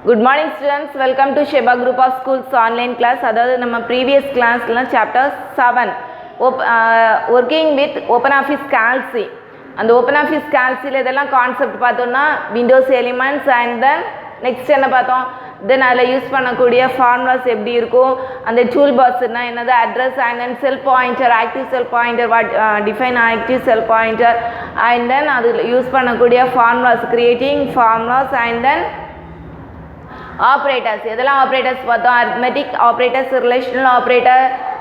Good morning students, welcome to Sheba Group of Schools online class. அதாவது நம்ம previous classல chapter 7 working with OpenOffice Calc. அந்த OpenOffice Calcல இதெல்லாம் concept பார்த்தோம்னா Windows elements and then next என்ன பார்த்தோம், தென் அதில் யூஸ் பண்ணக்கூடிய ஃபார்முலாஸ் எப்படி இருக்கும், அந்த டூல் பாக்ஸ்னா என்னது, address and then sell pointer, active sell pointer, define active sell pointer and then அதில் யூஸ் பண்ணக்கூடிய formulas, creating formulas and then operators. எதெல்லாம் ஆப்ரேட்டர்ஸ் பார்த்தோம், arithmetic operators, relational operators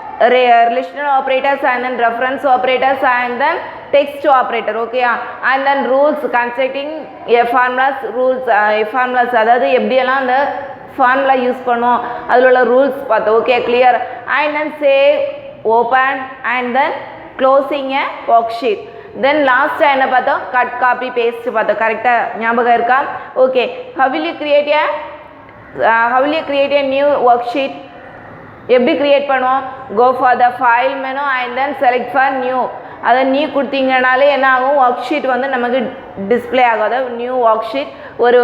and then reference operators and then text operator. okay and then rules constructing formulas அதாவது எப்படியெல்லாம் அந்த formula use பண்ணுவோம் அதில் உள்ள ரூல்ஸ் பார்த்தோம். Okay clear. And then save, open and then closing a work sheet. Then லாஸ்ட்டாக என்ன பார்த்தோம், கட் காப்பி பேஸ்ட் பார்த்தோம். கரெக்டாக ஞாபகம் இருக்கா? Okay. how will you create a new worksheet? எப்படி கிரியேட் பண்ணுவோம், go for the file menu and then select for new. அதை நியூ கொடுத்தீங்கனாலே என்ன ஆகும், ஒர்க் ஷீட் வந்து நமக்கு டிஸ்பிளே ஆகும். அதாவது நியூ ஒர்க் ஷீட். ஒரு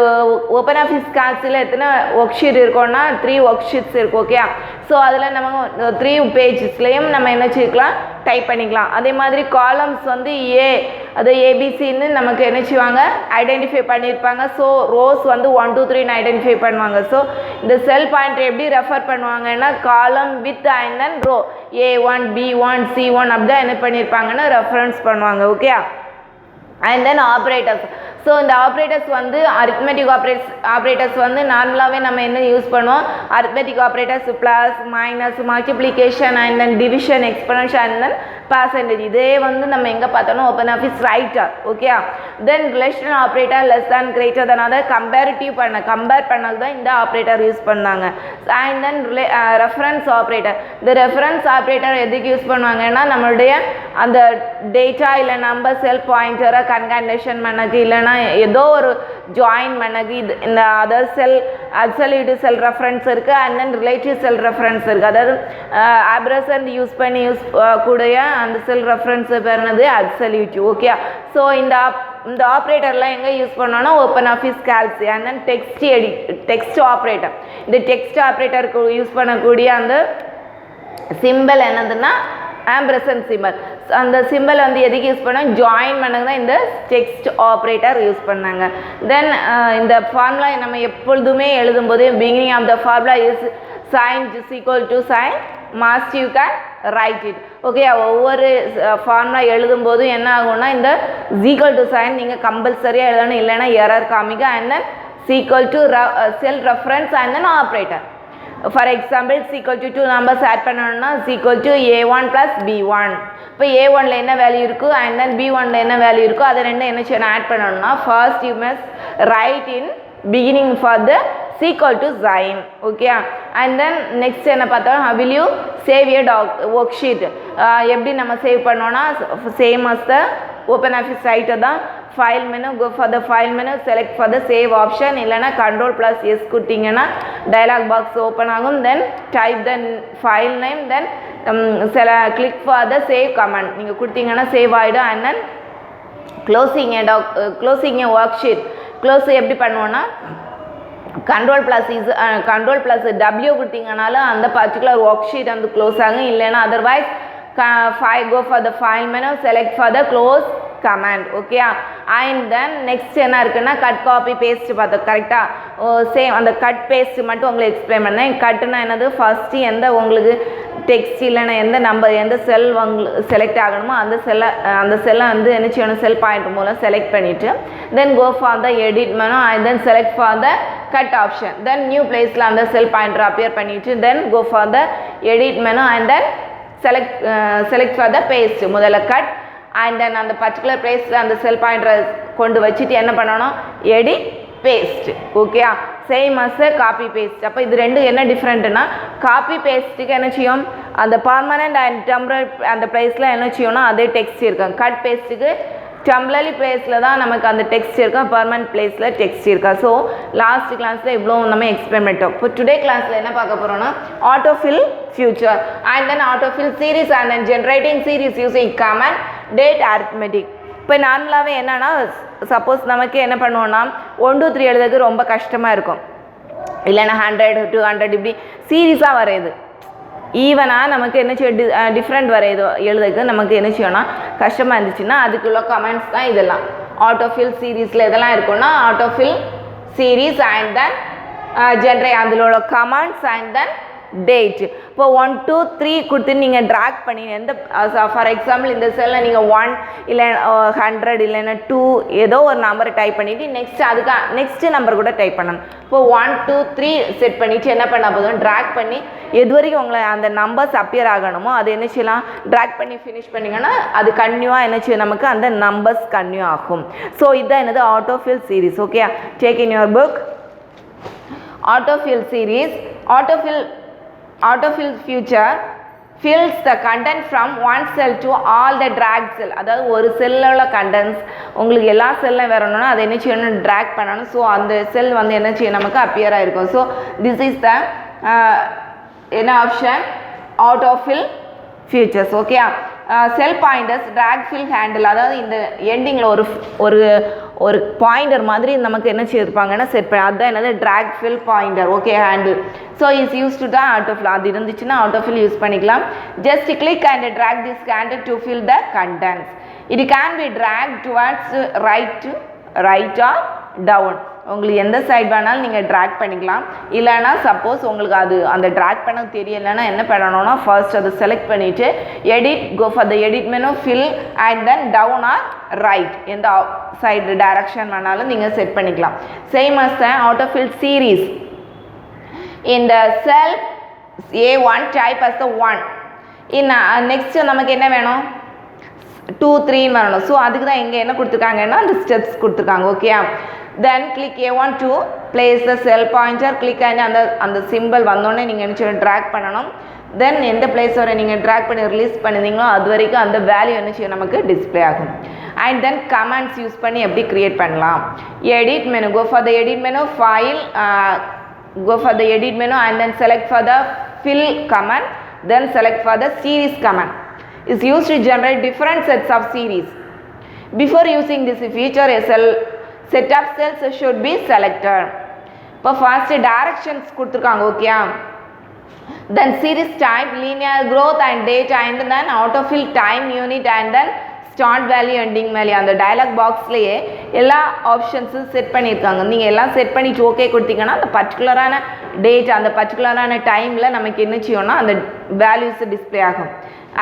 ஓப்பன்ஆஃபீஸ் கால்சில் எத்தனை ஒர்க் ஷீட் இருக்கோன்னா 3 ஒர்க் ஷீட்ஸ் இருக்கும். ஓகே. ஸோ அதில் நம்ம 3 பேஜஸ்லேயும் நம்ம என்ன செய்யலாம், டைப் பண்ணிக்கலாம். அதே மாதிரி காலம்ஸ் வந்து அது ஏபிசின்னு நமக்கு என்ன செய்வாங்க, ஐடென்டிஃபை பண்ணியிருப்பாங்க. ஸோ ரோஸ் வந்து 1 2 3ன்னு ஐடென்டிஃபை பண்ணுவாங்க. ஸோ இந்த செல் பாயிண்டர் எப்படி ரெஃபர் பண்ணுவாங்கன்னா காலம் with and then row A1 B1 C1 அப்படி தான் என்ன பண்ணியிருப்பாங்கன்னா ரெஃபரன்ஸ் பண்ணுவாங்க. Okay. And then operators. So இந்த ஆப்ரேட்டர்ஸ் வந்து அரித்மெட்டிக் ஆப்ரேட்டர்ஸ் வந்து நார்மலாகவே நம்ம என்ன யூஸ் பண்ணுவோம், arithmetic operators plus minus multiplication and then division exponentiation and then percentage. இதே வந்து நம்ம எங்கே பார்த்தோன்னா OpenOffice writer. Okay. Then relational operator less than greater then அதை கம்பேர் பண்ணது தான் இந்த ஆப்ரேட்டர் யூஸ் பண்ணாங்க. And then reference operator. இந்த ரெஃபரன்ஸ் ஆப்ரேட்டர் எதுக்கு யூஸ் பண்ணுவாங்கன்னா நம்மளுடைய அந்த டேட்டா இல்லை நம்பர் செல் பாயிண்டரை கன்கார்டினேஷன் பண்ணக்கு இல்லைன்னா ஏதோ ஒரு ஜாயின் பண்ணக்கு இந்த அதர் செல் அப்சல்யூட் செல் ரெஃபரன்ஸ் இருக்குது and then relative sell reference இருக்குது. அதாவது ஆப்ரசன்ட் யூஸ் பண்ணி கூடிய அந்த செல் ரெஃபரன்ஸ் பேர் என்னது, அப்சல்யூட். ஓகே. ஸோ இந்த ஆப்ரேட்டர்லாம் எங்கே யூஸ் பண்ணோன்னா ஓப்பன்ஆஃபீஸ் கால்சி அண்ட் தென் டெக்ஸ்ட் ஆப்ரேட்டர். இந்த டெக்ஸ்ட் ஆப்ரேட்டருக்கு யூஸ் பண்ணக்கூடிய அந்த சிம்பிள் என்னதுன்னா ஆம்பர்சன்ட் சிம்பிள். அந்த சிம்பிள் வந்து எதுக்கு யூஸ் பண்ணாங்க, ஜாயின் பண்ணது தான் இந்த டெக்ஸ்ட் ஆப்ரேட்டர் யூஸ் பண்ணாங்க. தென் இந்த ஃபார்முலா நம்ம எப்பொழுதுமே எழுதும்போது beginning of the formula is sign is equal to sign must you can write it. Okay. ஒவ்வொரு ஃபார்முலா எழுதும்போது என்ன ஆகும்னா இந்த ஈக்குவல் டு சைன் நீங்கள் கம்பல்சரியாக எழுதணும், இல்லைன்னா எரர் காமிக்க. And then equal to cell reference and then operator. For example equal to 2 numbers add பண்ணணும்னா ஈக்குவல் டு A1 + B1. இப்போ A1ல என்ன வேல்யூ இருக்கோ அண்ட் தென் B1ல என்ன வேல்யூ இருக்கோ அதை ரெண்டு என்ன செய்யணும், ஆட் பண்ணணும்னா first you must write in beginning for the equal to sign. Okay. And then next என்ன பார்த்தோம், how will you save a work sheet. எப்படி நம்ம சேவ் பண்ணோன்னா same as the OpenOffice writer தான். File menu, go for the file menu, select for the save option, இல்லைனா Ctrl+S கொடுத்தீங்கன்னா dialog box open ஆகும். Then type the file name, then click for the save comment நீங்கள் கொடுத்தீங்கன்னா save ஆகிடும். And then closing A work sheet. Close எப்படி பண்ணுவோன்னா Ctrl+W கொடுத்தீங்கனாலும் அந்த particular work sheet வந்து க்ளோஸ் ஆகும். இல்லைன்னா otherwise go for the file menu, select for the close command. Okay. And then next என்ன இருக்குன்னா கட் காப்பி பேஸ்ட் பார்த்தோம். கரெக்டாக சேம் அந்த கட் பேஸ்ட் மட்டும் உங்களுக்கு எக்ஸ்பிளைன் பண்ணேன். கட்டுனா என்னது, ஃபஸ்ட்டு எந்த உங்களுக்கு டெக்ஸ்ட் இல்லைன்னா எந்த நம்பர் எந்த செல் உங்களுக்கு செலக்ட் ஆகணுமோ அந்த செல்லை வந்து என்ன செய்யணும், செல் பாயிண்ட் மூலம் செலக்ட் பண்ணிவிட்டு then go for the edit menu and then select for the cut option. Then new பிளேஸில் அந்த செல் பாயிண்டர் அப்பியர் பண்ணிவிட்டு then go for the edit menu and then select for the paste. முதல்ல cut and then அந்த particular பிளேஸில் அந்த செல் பாயிண்டரை கொண்டு வச்சுட்டு என்ன பண்ணணும், edit paste. Okay. Same as copy paste. அப்போ இது ரெண்டு என்ன டிஃப்ரெண்ட்னா, காப்பி பேஸ்ட்டுக்கு என்ன செய்யும், அந்த பர்மனெண்ட் அண்ட் டெம்பரரி அந்த பிளேஸில் என்ன செய்யணும்னா அதே டெக்ஸ்ட் இருக்கும். கட் பேஸ்ட்டுக்கு டெம்பரரி பிளேஸில் தான் நமக்கு அந்த டெக்ஸ்ட் இருக்கா, பர்மனெண்ட் பிளேஸில் டெக்ஸ்ட் இருக்கா. ஸோ லாஸ்ட் கிளாஸில் இவ்வளோ நம்ம எக்ஸ்பிளைன் பண்ணிட்டோம். இப்போ டுடே கிளாஸில் என்ன பார்க்க போகிறோம்னா autofill future and then autofill series and then generating series using comment date arithmetic. இப்போ நார்மலாகவே என்னென்னா சப்போஸ் நமக்கு என்ன பண்ணுவோன்னா 1 2 3 எழுதுறது ரொம்ப கஷ்டமாக இருக்கும். இல்லைன்னா 100 200 இப்படி சீரீஸாக வரையுது. ஈவனாக நமக்கு என்ன செய்யும் டிஃப்ரெண்ட் வரையுது எழுதுக்கு நமக்கு என்ன செய்யணும்னா கஷ்டமாக இருந்துச்சுன்னா அதுக்குள்ள கமெண்ட்ஸ் தான் இதெல்லாம். ஆட்டோஃபில் சீரீஸில் எதெல்லாம் இருக்குன்னா autofill series and then generate அதில் உள்ள கமெண்ட்ஸ் அண்ட் தென் டேட். இப்போ 1 2 3 கொடுத்து நீங்கள் ட்ராக் பண்ணி எந்த ஃபார் எக்ஸாம்பிள் இந்த செல்லில் நீங்கள் 1 இல்லை 100 இல்லைன்னா 2 ஏதோ ஒரு நம்பரை டைப் பண்ணிவிட்டு நெக்ஸ்ட் அதுக்கு நெக்ஸ்ட்டு நம்பர் கூட டைப் பண்ணணும். இப்போ 1 2 3 செட் பண்ணிவிட்டு என்ன பண்ண போதும் ட்ராக் பண்ணி எது வரைக்கும் உங்களை அந்த நம்பர்ஸ் அப்பியர் ஆகணுமோ அது என்ன செய்யலாம் ட்ராக் பண்ணி ஃபினிஷ் பண்ணிங்கன்னா அது கன்யூவாக என்ன செய்யும் நமக்கு அந்த நம்பர்ஸ் கன்யூ ஆகும். ஸோ இதுதான் என்னது autofill series. Okay, take in your book autofill series. Autofill future fills the content from one cell to all the drag cell. அதாவது ஒரு செல்லில் உள்ள கண்டென்ட்ஸ் உங்களுக்கு எல்லா செல்லும் வரணும்னா அதை என்ன செய்யணும் ட்ராக் பண்ணணும். ஸோ அந்த செல் வந்து என்ன செய்யும் நமக்கு அப்பியர் ஆகிருக்கும். ஸோ திஸ் இஸ் த என்ன ஆப்ஷன் autofill futures. ஓகே, செல் பாயிண்டர்ஸ் ட்ராக் ஃபில் ஹேண்டில் அதாவது இந்த எண்டிங்கில் ஒரு ஒரு பாயிண்டர் மாதிரி நமக்கு என்ன செய்திருப்பாங்கன்னா செட் பண்ண அதுதான் என்னது drag fill pointer. Okay, handle. So is use to தான் ஆட்டோஃபில் அது இருந்துச்சுன்னா ஆட்டோஃபில் யூஸ் பண்ணிக்கலாம். Just click and drag this handle to fill the contents. It can be drag towards right or down. உங்களுக்கு எந்த side வேணாலும் நீங்கள் track பண்ணிக்கலாம். இல்லைனா சப்போஸ் உங்களுக்கு அது அந்த ட்ராக் பண்ண தெரியலைன்னா என்ன பண்ணணும்னா ஃபர்ஸ்ட் அதை செலக்ட் பண்ணிவிட்டு edit go for the edit menu fill and then down or right எந்த சைடு டைரக்ஷன் வேணாலும் நீங்கள் செட் பண்ணிக்கலாம். Same as the autofill series. இந்த cell A1 type as the 1. Next நமக்கு என்ன வேணும் 2 3 வரணும். ஸோ அதுக்கு தான் இங்கே என்ன கொடுத்துருக்காங்கன்னா அந்த ஸ்டெப்ஸ் கொடுத்துருக்காங்க. Okay, then click A1 to place the cell pointer. click அந்த சிம்பிள் வந்தோடனே நீங்கள் என்ன ட்ராக் பண்ணணும். தென் எந்த பிளேஸ் வரை நீங்கள் ட்ராக் பண்ணி ரிலீஸ் பண்ணியிருந்தீங்களோ அது வரைக்கும் அந்த வேல்யூ என்ன செய்யும் நமக்கு டிஸ்பிளே ஆகும். அண்ட் தென் கமெண்ட்ஸ் யூஸ் பண்ணி எப்படி க்ரியேட் பண்ணலாம். Edit menu go for the edit menu file go for the edit menu and then select for the fill command, then select for the series command. Is used to generate different sets of series. Before using this feature, a set of cells should be selected. இப்போ first directions கொடுத்துருக்காங்க. Okay, then series type linear growth and date and then autofill time unit and then start value ending value அந்த dialogue பாக்ஸ்லேயே எல்லா ஆப்ஷன்ஸும் set பண்ணியிருக்காங்க. நீங்கள் எல்லாம் set பண்ணிவிட்டு okay கொடுத்தீங்கன்னா அந்த பர்டிகுலரான டேட் அந்த பர்டிகுலரான டைமில் நமக்கு என்ன செய்யணும்னா அந்த வேல்யூஸ் டிஸ்பிளே ஆகும்.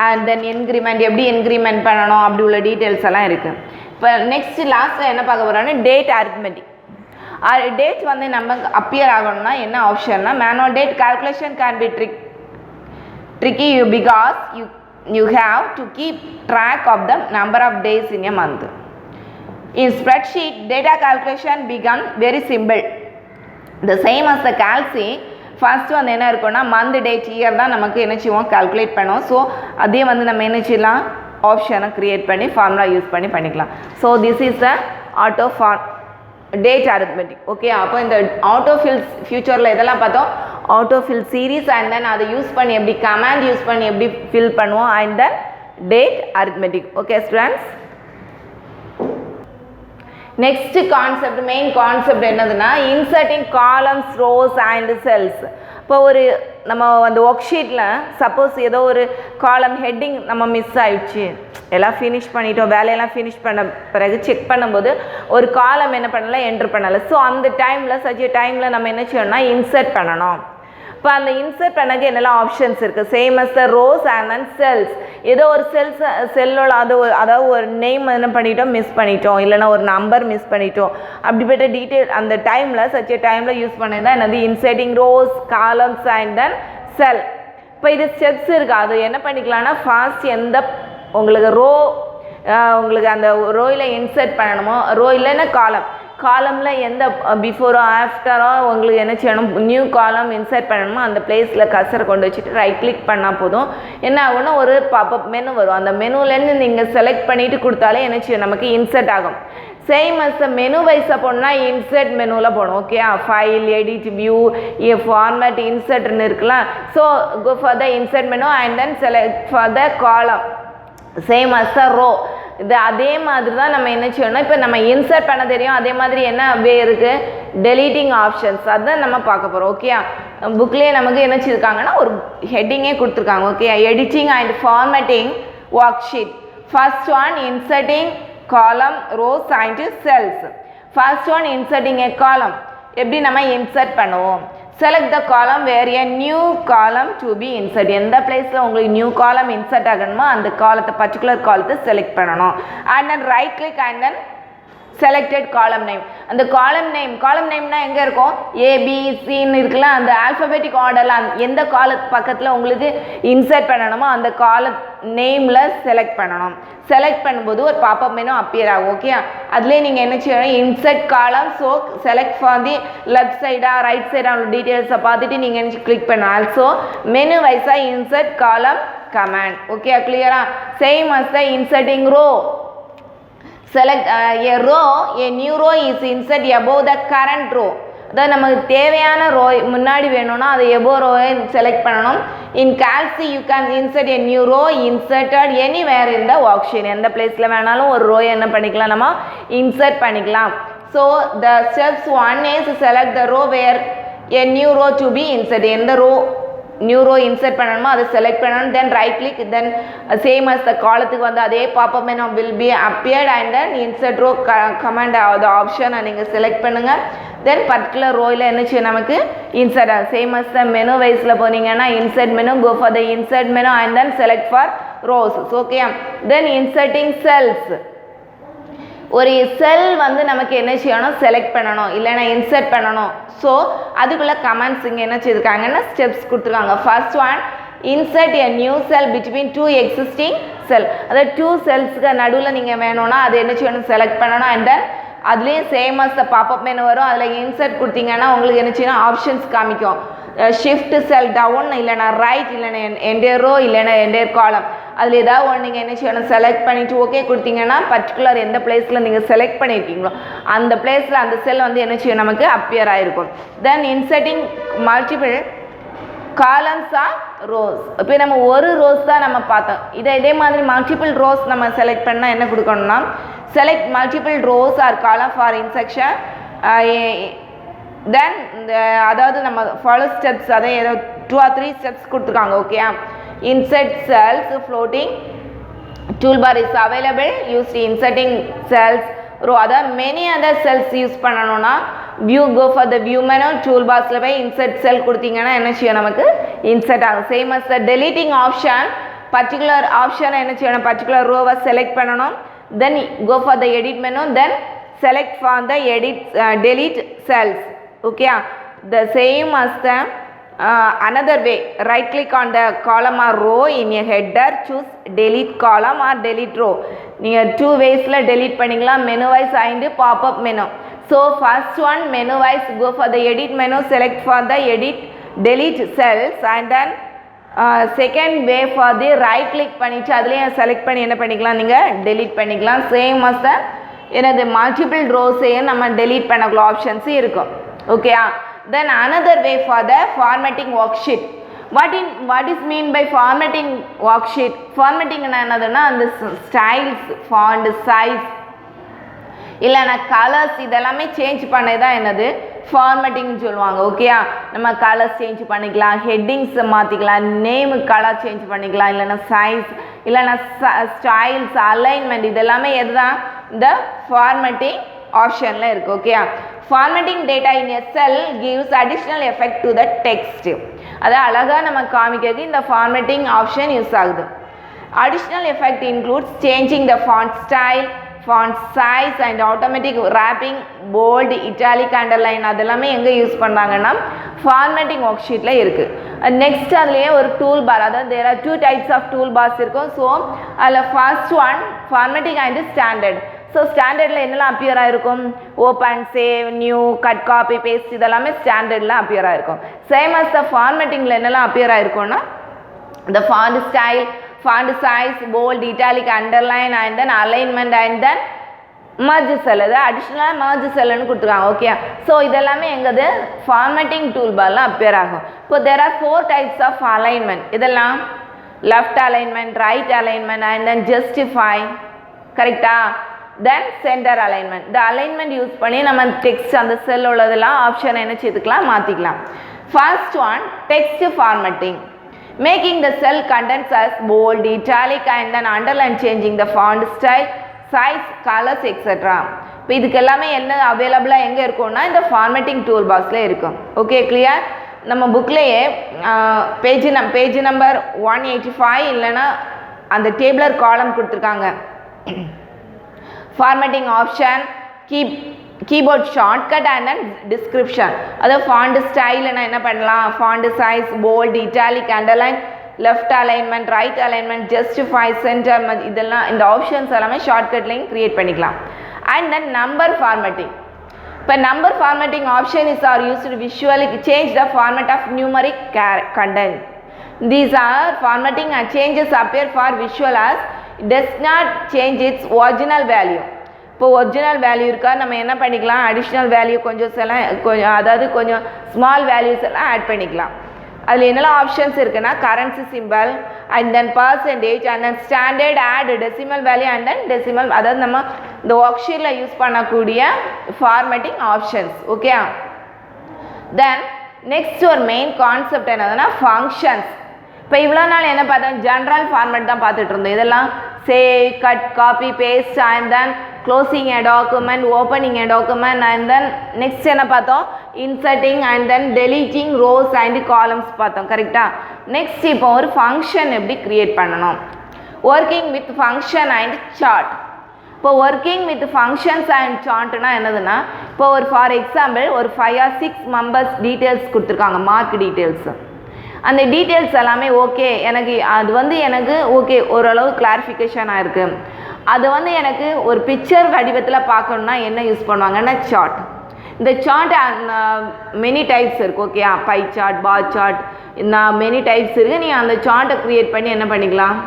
அண்ட் தென் இன்க்ரிமெண்ட் எப்படி இன்க்ரிமெண்ட் பண்ணணும் அப்படி உள்ள டீட்டெயில்ஸ் எல்லாம் இருக்குது. இப்போ நெக்ஸ்ட் லாஸ்ட்டில் என்ன பார்க்க போகிறோன்னா டேட் அரித்மெட்டிக். டேட் வந்து நம்ம அப்பியர் ஆகணும்னா என்ன ஆப்ஷன்னா manual date calculation can be tricky because you have to keep track of the number of days in a month. In spreadsheet, data calculation become very simple. The same as the calc, first வந்து என்ன இருக்குன்னா month date year தான் நமக்கு என்ன செய்வோம் calculate பண்ணுவோம். So அதே வந்து நம்ம என்ன செய்யலாம் ஆப்ஷனை க்ரியேட் பண்ணி ஃபார்முலா யூஸ் பண்ணி பண்ணிக்கலாம். So this is the date arithmetic. Okay, அப்போ இந்த autofill ஃபியூச்சரில் இதெல்லாம் பார்த்தோம் autofill சீரீஸ் அண்ட் தென் அதை யூஸ் பண்ணி எப்படி கமாண்ட் யூஸ் பண்ணி எப்படி ஃபில் பண்ணுவோம் and then date arithmetic. Okay students, next concept main concept என்னதுன்னா inserting columns rows and cells. இப்போ ஒரு நம்ம அந்த ஒர்க் ஷீட்டில் சப்போஸ் ஏதோ ஒரு காலம் ஹெட்டிங் நம்ம மிஸ் ஆயிடுச்சு எல்லாம் ஃபினிஷ் பண்ணிட்டோம் வேலையெல்லாம் ஃபினிஷ் பண்ண பிறகு செக் பண்ணும்போது ஒரு காலம் என்ன பண்ணலை என்ட்ரு பண்ணலை. ஸோ அந்த டைமில் சஜ்ஜ டைமில் நம்ம என்ன செய்யணும்னா இன்சர்ட் பண்ணணும். இப்போ அந்த இன்சர்ட் பண்ணக்கு என்னெல்லாம் ஆப்ஷன்ஸ் இருக்குது same as the rows and then cells. ஏதோ ஒரு செல்லோட அதாவது ஒரு நேம் என்ன பண்ணிட்டோம் மிஸ் பண்ணிட்டோம் இல்லைனா ஒரு நம்பர் மிஸ் பண்ணிட்டோம் அப்படிப்பட்ட டீட்டெயில் அந்த டைமில் சச்ச டைமில் யூஸ் பண்ணது தான் என்னது inserting rows columns and then cell. இப்போ இது ஸ்டெப்ஸ் இருக்குது அது என்ன பண்ணிக்கலாம்னா ஃபாஸ்ட் எந்த உங்களுக்கு உங்களுக்கு அந்த ரோயில் இன்சர்ட் பண்ணணுமோ ரோ இல்லைன்னா காலமில் எந்த பிஃபோரோ ஆஃப்டரோ உங்களுக்கு என்ன செய்யணும் நியூ காலம் இன்சர்ட் பண்ணணுமோ அந்த பிளேஸில் கர்சரை கொண்டு வச்சுட்டு ரைட் கிளிக் பண்ணால் போதும். என்ன ஆகும்னா ஒரு பாப்அப் மெனு வரும். அந்த மெனுலேருந்து நீங்கள் செலக்ட் பண்ணிவிட்டு கொடுத்தாலே என்ன செய்யும் நமக்கு இன்சர்ட் ஆகும். சேம் அஸ் மெனு வைஸாக போடணும்னா இன்சர்ட் மெனுவில் போகணும். Okay, file edit view format இன்சர்ட்னு இருக்கலாம். So go for the insert menu and then select for the column. Same as a row. இது அதே மாதிரி தான் நம்ம என்ன செய்யணும், இப்போ நம்ம இன்சர்ட் பண்ண தெரியும், அதே மாதிரி என்ன வே இருக்குது, டெலீட்டிங் ஆப்ஷன்ஸ், அதுதான் நம்ம பார்க்க போகிறோம். ஓகே, புக்லேயே நமக்கு என்ன செய்யிருக்காங்கன்னா ஒரு ஹெட்டிங்கே கொடுத்துருக்காங்க. Okay, editing and formatting work sheet. First one inserting column rows and cells. First one inserting a column. எப்படி நம்ம இன்சர்ட் பண்ணுவோம், select the column where a new column to be insert. எந்த பிளேஸில் உங்களுக்கு நியூ காலம் இன்சர்ட் ஆகணுமோ அந்த காலத்தை particular காலத்தை செலக்ட் பண்ணணும். And then right click and then selected காலம் நேம். அந்த காலம் நேம்னா எங்கே இருக்கும், ஏபிசின்னு இருக்குல்ல, அந்த ஆல்ஃபபெட்டிக் ஆர்டரில் எந்த கால பக்கத்தில் உங்களுக்கு இன்சர்ட் பண்ணணுமோ அந்த கால நேமில் செலக்ட் பண்ணணும். செலக்ட் பண்ணும்போது ஒரு பாப்பப் மெனு அப்பியர் ஆகும். ஓகே, அதுலேயே நீங்கள் என்ன செய்யணும், insert column. So select for the left சைடா ரைட் சைடா உள்ள டீட்டெயில்ஸை பார்த்துட்டு நீங்கள் என்ன கிளிக் பண்ணணும். ஆல்சோ மெனு வைஸாக இன்சர்ட் காலம் கமாண்ட். ஓகே, கிளியரா? Same as the inserting row. Select a row, a new row is insert above the current row. அதாவது நமக்கு தேவையான ரோ முன்னாடி வேணும்னா அதை எபோ ரோவை செலக்ட் பண்ணணும். In Calc you can insert a new row inserted anywhere in the work sheet. எந்த பிளேஸில் வேணாலும் ஒரு ரோ என்ன பண்ணிக்கலாம், நம்ம இன்சர்ட் பண்ணிக்கலாம். So the steps one is select the row where a new row to be insert. எந்த row new row insert பண்ணணுமோ அதை செலக்ட் பண்ணணும். Then right click, then same as the காலத்துக்கு வந்து அதே popup menu will be appeared and then insert row command the ஆப்ஷனை நீங்கள் select பண்ணுங்கள். தென் பர்டிகுலர் ரோயில் என்ன செய்யும், நமக்கு இன்சர்ட் ஆகும். சேம் அஸ் த மெனு வைஸில் போனீங்கன்னா insert menu, go for the insert menu and then select for rows. Okay, then inserting cells. ஒரு செல் வந்து நமக்கு என்ன செய்யணும், செலக்ட் பண்ணணும், இல்லைன்னா இன்சர்ட் பண்ணணும். ஸோ அதுக்குள்ளே கமெண்ட்ஸ் இங்கே என்ன செய்திருக்காங்கன்னா ஸ்டெப்ஸ் கொடுத்துருக்காங்க. First one insert a new cell between two existing cell. அதாவது டூ செல்ஸுக்கு நடுவில் நீங்கள் வேணும்னா அது என்ன செய்யணும், செலக்ட் பண்ணணும். அண்ட் தென் அதுலேயும் சேம் அஸ் த பாப்பப் மெனு வரும். அதில் இன்சர்ட் கொடுத்தீங்கன்னா உங்களுக்கு என்ன செய்யணும், ஆப்ஷன்ஸ் காமிக்கும். ஷிஃப்ட் செல் டவுன், இல்லைனா ரைட், இல்லைனா என்டையர் ரோ, இல்லைனா என்டையர் காலம். அதில் ஏதாவது ஒன்று நீங்கள் என்ன செய்யணும், செலக்ட் பண்ணிவிட்டு ஓகே கொடுத்தீங்கன்னா பர்டிகுலர் எந்த பிளேஸில் நீங்கள் செலக்ட் பண்ணியிருக்கீங்களோ அந்த பிளேஸில் அந்த செல் வந்து என்ன செய்யும், நமக்கு அப்பியர் ஆகிருக்கும். Then inserting multiple columns or rows. இப்போ நம்ம ஒரு ரோஸ் தான் நம்ம பார்த்தோம். இதே மாதிரி மல்டிபிள் ரோஸ் நம்ம செலக்ட் பண்ணால் என்ன கொடுக்கணும்னா, select multiple rows or column for insertion. Then அதாவது நம்ம ஃபாலோ ஸ்டெப்ஸ், அதை ஏதோ 2 or 3 ஸ்டெப்ஸ் கொடுத்துருக்காங்க. Okay, insert cells floating toolbar is available used inserting cells row. other many other cells use பண்ணனும்னா view, go for the view menu, toolbars-ல போய் insert cell கொடுத்தீங்கன்னா என்ன செய்யும், நமக்கு insert ஆகும். same as the deleting option, particular option என்ன செய்யணும், particular row-வை select பண்ணனும். then go for the edit menu, then select for the delete cells. okay, the same as the another way, right click on the column or row in a header, choose delete column or delete row. நீங்கள் 2 waysல delete பண்ணிக்கலாம், menu wise and pop up menu. so first one menu wise, go for the edit menu, select for the delete cells, and then second way for the right click பண்ணிட்டு அதுலயே select பண்ணி என்ன பண்ணிக்கலாம், நீங்க delete பண்ணிக்கலாம். same as the என்னது multiple rows நம்ம delete பண்ணக்கூடிய ஆப்ஷன்ஸ் இருக்கும். ஓகேயா? then another way for the formatting worksheet. what is mean by formatting worksheet? formatting என்னதுன்னா அந்த styles, font size, இல்லைனா கலர்ஸ் இதெல்லாமே சேஞ்ச் பண்ணதான் என்னது ஃபார்மேட்டிங் சொல்லுவாங்க. ஓகேயா? நம்ம கலர்ஸ் சேஞ்ச் பண்ணிக்கலாம், ஹெட்டிங்ஸ் மாற்றிக்கலாம், நேமு கலர் சேஞ்ச் பண்ணிக்கலாம், இல்லைனா சைஸ், இல்லைனா ஸ்டைல்ஸ், அலைன்மெண்ட், இதெல்லாமே எதுதான் இந்த ஃபார்மேட்டிங் ஆப்ஷனில் இருக்குது. ஓகேயா? formatting data in a cell gives additional effect to the text. அதாவது அழகாக நம்ம காமிக்கிறது இந்த formatting option யூஸ் ஆகுது. additional effect includes changing the font style, font size and automatic wrapping, bold, italic, underline. அதெல்லாமே எங்கே யூஸ் பண்ணுறாங்கன்னா formatting worksheetல இருக்குது. நெக்ஸ்ட் அதுலேயே ஒரு டூல் பார், அதாவது there are 2 types of tool bars இருக்கும். ஸோ அதில் first one formatting and standard. So ஸ்டாண்டர்டில் என்னெல்லாம் அப்பியர் ஆகிருக்கும், open, save, new, cut, copy, paste, இதெல்லாமே ஸ்டாண்டர்டில் அப்பியர் ஆகிருக்கும். சேம் அஸ் த ஃபார்மேட்டிங்கில் என்னெல்லாம் அப்பியர் ஆகிருக்கும்னா இந்த font style, font size, bold, italic, underline, and then alignment, and then merge cell. அது அடிஷ்னலாக மர்ஜ் செல்லுன்னு கொடுத்துருக்காங்க. ஓகே, ஸோ இதெல்லாமே எங்கது ஃபார்மேட்டிங் டூல் பார்லாம் அப்பியர் ஆகும். இப்போ there are 4 types of alignment. இதெல்லாம் left alignment, right alignment, and then justify. Correct? Then center alignment. The alignment use பண்ணி நம்ம text அந்த cell உள்ளதெல்லாம் ஆப்ஷன் என்ன செய்துக்கலாம் மாத்திக்கலாம். First one, text formatting. Making the cell contents as bold, italic, and then underline, changing the font style, size, colors, etc. இப்போ இதுக்கு எல்லாமே என்ன அவைலபிளாக எங்கே இருக்கும்னா இந்த ஃபார்மேட்டிங் டூல் பாக்ஸில் இருக்கும். Okay, clear? நம்ம புக்லேயே பேஜ் நம்பர் 185 இல்லைன்னா அந்த டேபிளர் காலம் கொடுத்துருக்காங்க. Formatting option, keyboard shortcut and then description. அதாவது ஃபாண்ட் ஸ்டைல்னா என்ன பண்ணலாம், font size, bold, italic, underline, left alignment, right alignment, justify, centre, இதெல்லாம் இந்த ஆப்ஷன்ஸ் எல்லாமே ஷார்ட்கட்லையும் க்ரியேட் பண்ணிக்கலாம். And then number formatting. இப்போ number formatting option is are used to visually change the format of numeric content. These are formatting and changes appear for visual as it does not change its original value. இப்போ original value இருக்கா, நம்ம என்ன பண்ணிக்கலாம், additional value அதாவது கொஞ்சம் small values எல்லாம் add பண்ணிக்கலாம். அதில் என்னெல்லாம் ஆப்ஷன்ஸ் இருக்குன்னா currency simple and then percentage and then standard add decimal value and then decimal, அதாவது நம்ம இந்த ஒர்க் ஷீட்டில் யூஸ் பண்ணக்கூடிய formatting options. Okay, then next ஒரு மெயின் கான்செப்ட் என்னதுன்னா ஃபங்க்ஷன்ஸ். இப்போ இவ்வளோ நாள் என்ன பார்த்தோம், ஜென்ரல் ஃபார்மேட் தான் பார்த்துட்டு இருந்தோம். இதெல்லாம் save, cut, copy, paste and then closing a document, opening a document, and then next என்ன பார்த்தோம், inserting and then deleting rows and columns பார்த்தோம். கரெக்டா? நெக்ஸ்ட் இப்போ ஒரு ஃபங்க்ஷன் எப்படி கிரியேட் பண்ணணும், working with function and chart. இப்போ ஒர்க்கிங் வித் ஃபங்க்ஷன்ஸ் அண்ட் சார்ட்னா என்னதுன்னா, இப்போ ஒரு ஃபார் எக்ஸாம்பிள் ஒரு 5 or 6 மெம்பர்ஸ் டீட்டெயில்ஸ் கொடுத்துருக்காங்க, மார்க் டீட்டெயில்ஸு. அந்த டீட்டெயில்ஸ் எல்லாமே ஓகே, எனக்கு ஓகே ஓரளவு கிளாரிஃபிகேஷனாக இருக்குது. அது எனக்கு ஒரு பிக்சர் வடிவத்தில் பார்க்கணுன்னா என்ன யூஸ் பண்ணுவாங்கன்னா சார்ட். இந்த சார்ட் மெனி டைப்ஸ் இருக்குது. Okay, pie chart, bar chart, many types இருக்குது. நீங்கள் அந்த சார்ட்டை க்ரியேட் பண்ணி என்ன பண்ணிக்கலாம்,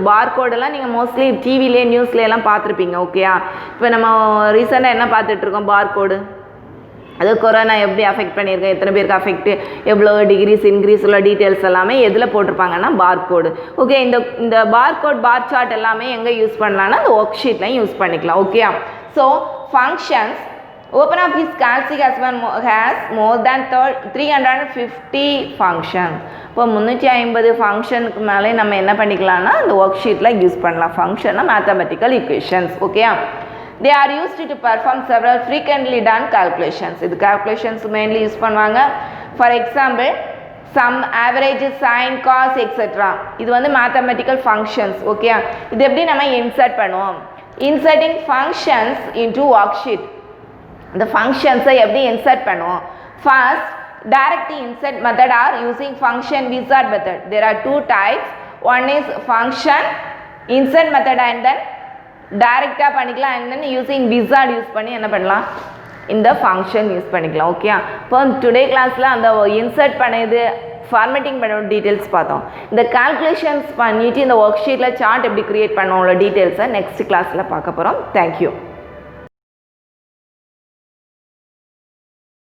பார் கோடெல்லாம் நீங்கள் மோஸ்ட்லி டிவிலே நியூஸ்லேலாம் பார்த்துருப்பீங்க. ஓகேயா? இப்போ நம்ம ரீசெண்டாக என்ன பார்த்துட்ருக்கோம், பார் கோடு. அது கொரோனா எப்படி அஃபெக்ட் பண்ணியிருக்கேன், எத்தனை பேருக்கு அஃபெக்ட், எவ்வளோ டிகிரிஸ் இன்க்ரீஸ் உள்ள டீட்டெயில்ஸ் எல்லாமே எதில் போட்டிருப்பாங்கன்னா பார் கோடு. ஓகே, இந்த பார் கோட், பார் சார்ட் எல்லாமே எங்கே யூஸ் பண்ணலான்னா அந்த ஒர்க் ஷீட்லையும் யூஸ் பண்ணிக்கலாம். Okay, so functions OpenOffice Calc has more than 350 function. இப்போ 350 ஃபங்க்ஷனுக்கு மேலே நம்ம என்ன பண்ணிக்கலாம்னா அந்த ஒர்க் ஷீட்டில் யூஸ் பண்ணலாம். ஃபங்க்ஷன்னா mathematical equations. Okay, they are used to perform several frequently done calculations. இது calculations mainly யூஸ் பண்ணுவாங்க. For example, sum, average, sin, cos, etc. இது mathematical functions. ஓகே, இது எப்படி நம்ம இன்சர்ட் பண்ணுவோம், inserting functions into worksheet. இந்த functions-ஐ எப்படி இன்சர்ட் பண்ணுவோம், first direct insert method or using function wizard method. There are two types. One is function insert method and then டைரெக்டாக பண்ணிக்கலாம். And then using wizard use பண்ணி என்ன பண்ணலாம், இந்த ஃபங்க்ஷன் யூஸ் பண்ணிக்கலாம். ஓகே, இப்போ டுடே கிளாஸில் அந்த இன்சர்ட் பண்ணது, ஃபார்மேட்டிங் பண்ண டீட்டெயில்ஸ் பார்த்தோம். இந்த கால்குலேஷன்ஸ் பண்ணிவிட்டு இந்த ஒர்க் ஷீட்டில் சார்ட் எப்படி க்ரியேட் பண்ணுவோம் டீட்டெயில்ஸை நெக்ஸ்ட் கிளாஸில் பார்க்க போகிறோம். தேங்க்யூ.